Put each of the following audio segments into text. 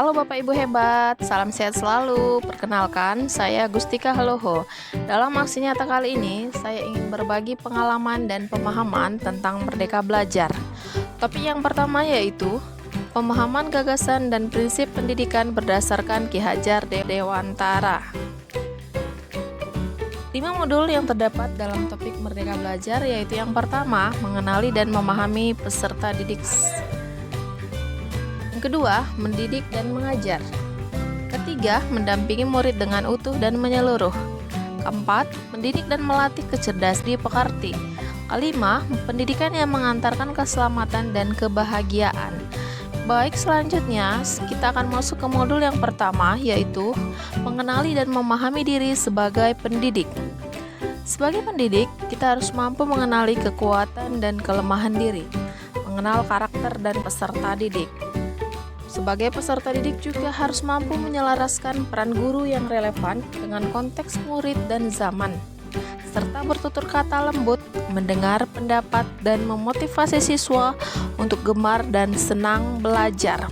Halo Bapak Ibu hebat, salam sehat selalu. Perkenalkan, saya Gustika Haloho. Dalam aksi nyata kali ini, saya ingin berbagi pengalaman dan pemahaman tentang Merdeka Belajar. Topik yang pertama yaitu pemahaman gagasan dan prinsip pendidikan berdasarkan Ki Hajar Dewantara. 5 modul yang terdapat dalam topik Merdeka Belajar yaitu yang pertama, mengenali dan memahami peserta didik. Kedua, mendidik dan mengajar. Ketiga, mendampingi murid dengan utuh dan menyeluruh. Keempat, mendidik dan melatih kecerdasan di pekerti. Kelima, pendidikan yang mengantarkan keselamatan dan kebahagiaan. Baik, selanjutnya kita akan masuk ke modul yang pertama, yaitu mengenali dan memahami diri sebagai pendidik. Sebagai pendidik, kita harus mampu mengenali kekuatan dan kelemahan diri, mengenal karakter dan peserta didik. Sebagai peserta didik juga harus mampu menyelaraskan peran guru yang relevan dengan konteks murid dan zaman, serta bertutur kata lembut, mendengar pendapat, dan memotivasi siswa untuk gemar dan senang belajar.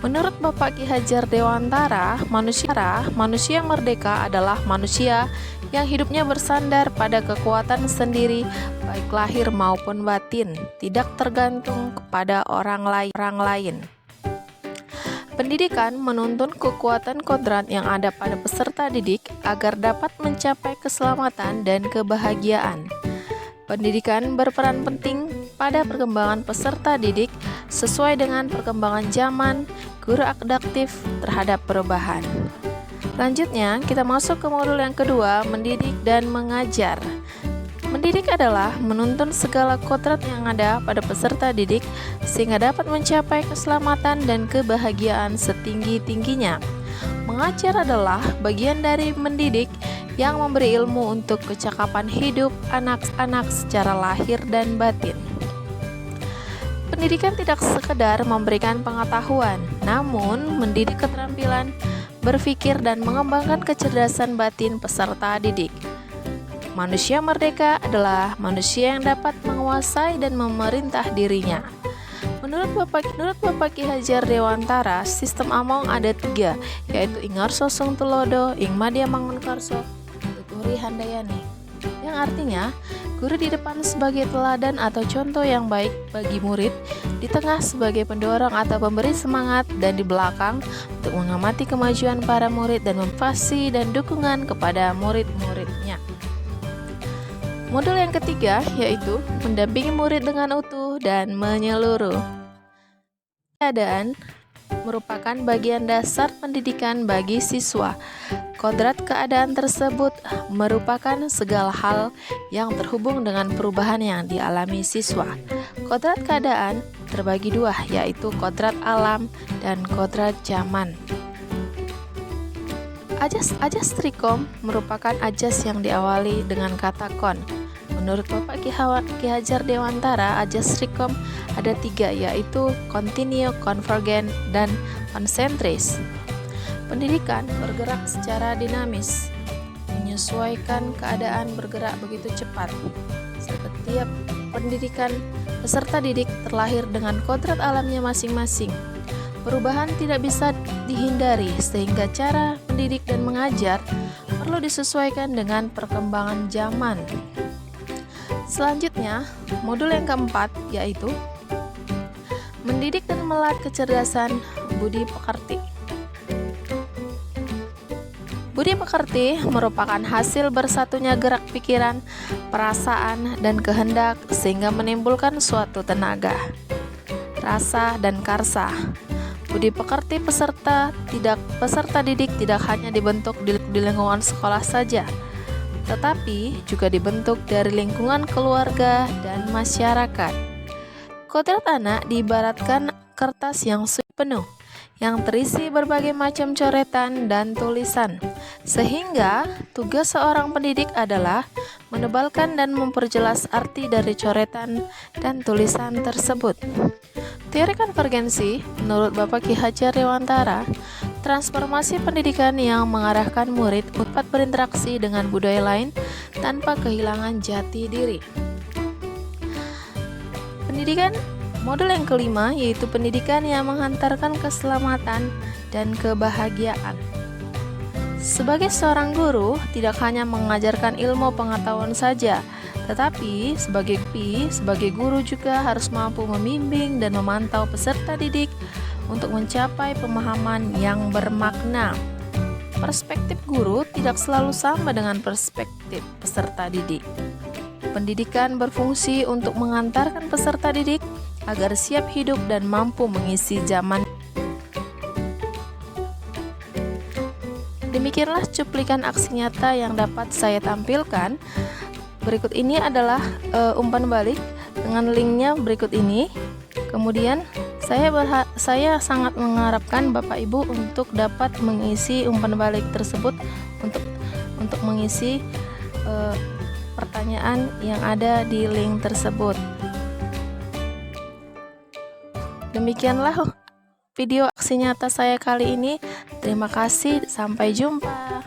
Menurut Bapak Ki Hajar Dewantara, manusia merdeka adalah manusia yang hidupnya bersandar pada kekuatan sendiri, baik lahir maupun batin, tidak tergantung kepada orang lain. Pendidikan menuntun kekuatan kodrat yang ada pada peserta didik agar dapat mencapai keselamatan dan kebahagiaan. Pendidikan berperan penting pada perkembangan peserta didik sesuai dengan perkembangan zaman, guru adaptif terhadap perubahan. Selanjutnya, kita masuk ke modul yang kedua, mendidik dan mengajar. Mendidik adalah menuntun segala kodrat yang ada pada peserta didik sehingga dapat mencapai keselamatan dan kebahagiaan setinggi-tingginya. Mengajar adalah bagian dari mendidik yang memberi ilmu untuk kecakapan hidup anak-anak secara lahir dan batin. Pendidikan tidak sekedar memberikan pengetahuan, namun mendidik keterampilan berpikir dan mengembangkan kecerdasan batin peserta didik. Manusia merdeka adalah manusia yang dapat menguasai dan memerintah dirinya. Menurut Bapak Ki Hajar Dewantara, sistem Among ada 3, yaitu Ingarso Sung Tulodo, Ingmadia Mangunkarso, Tuturi Handayani. Yang artinya, guru di depan sebagai teladan atau contoh yang baik bagi murid, di tengah sebagai pendorong atau pemberi semangat, dan di belakang untuk mengamati kemajuan para murid dan memfasilitasi dan dukungan kepada murid-muridnya. Modul yang ketiga yaitu mendampingi murid dengan utuh dan menyeluruh. Keadaan merupakan bagian dasar pendidikan bagi siswa. Kodrat keadaan tersebut merupakan segala hal yang terhubung dengan perubahan yang dialami siswa. Kodrat keadaan terbagi 2, yaitu kodrat alam dan kodrat zaman. Ajas Trikom merupakan ajas yang diawali dengan kata kon. Menurut Bapak Ki Hajar Dewantara, ajas Trikom ada 3, yaitu kontinu, konvergen, dan konsentris. Pendidikan bergerak secara dinamis, menyesuaikan keadaan bergerak begitu cepat. Setiap pendidikan peserta didik terlahir dengan kodrat alamnya masing-masing. Perubahan tidak bisa dihindari, sehingga cara mendidik dan mengajar perlu disesuaikan dengan perkembangan zaman. Selanjutnya, modul yang keempat yaitu mendidik dan melatih kecerdasan budi pekerti. Budi pekerti merupakan hasil bersatunya gerak pikiran, perasaan, dan kehendak sehingga menimbulkan suatu tenaga, rasa, dan karsa. Budi pekerti peserta didik tidak hanya dibentuk di lingkungan sekolah saja, tetapi juga dibentuk dari lingkungan keluarga dan masyarakat. Kodrat anak diibaratkan kertas yang penuh, yang terisi berbagai macam coretan dan tulisan, sehingga tugas seorang pendidik adalah menebalkan dan memperjelas arti dari coretan dan tulisan tersebut. Teori konvergensi, menurut Bapak Ki Hajar Dewantara, transformasi pendidikan yang mengarahkan murid dapat berinteraksi dengan budaya lain tanpa kehilangan jati diri. Pendidikan Model yang kelima yaitu pendidikan yang menghantarkan keselamatan dan kebahagiaan. Sebagai seorang guru, tidak hanya mengajarkan ilmu pengetahuan saja, tetapi sebagai guru juga harus mampu membimbing dan memantau peserta didik untuk mencapai pemahaman yang bermakna. Perspektif guru tidak selalu sama dengan perspektif peserta didik. Pendidikan berfungsi untuk mengantarkan peserta didik agar siap hidup dan mampu mengisi zaman. Demikianlah cuplikan aksi nyata yang dapat saya tampilkan. Berikut ini adalah umpan balik dengan linknya berikut ini. Kemudian saya sangat mengharapkan Bapak Ibu untuk dapat mengisi umpan balik tersebut untuk mengisi pertanyaan yang ada di link tersebut. Demikianlah video aksi nyata saya kali ini. Terima kasih, sampai jumpa.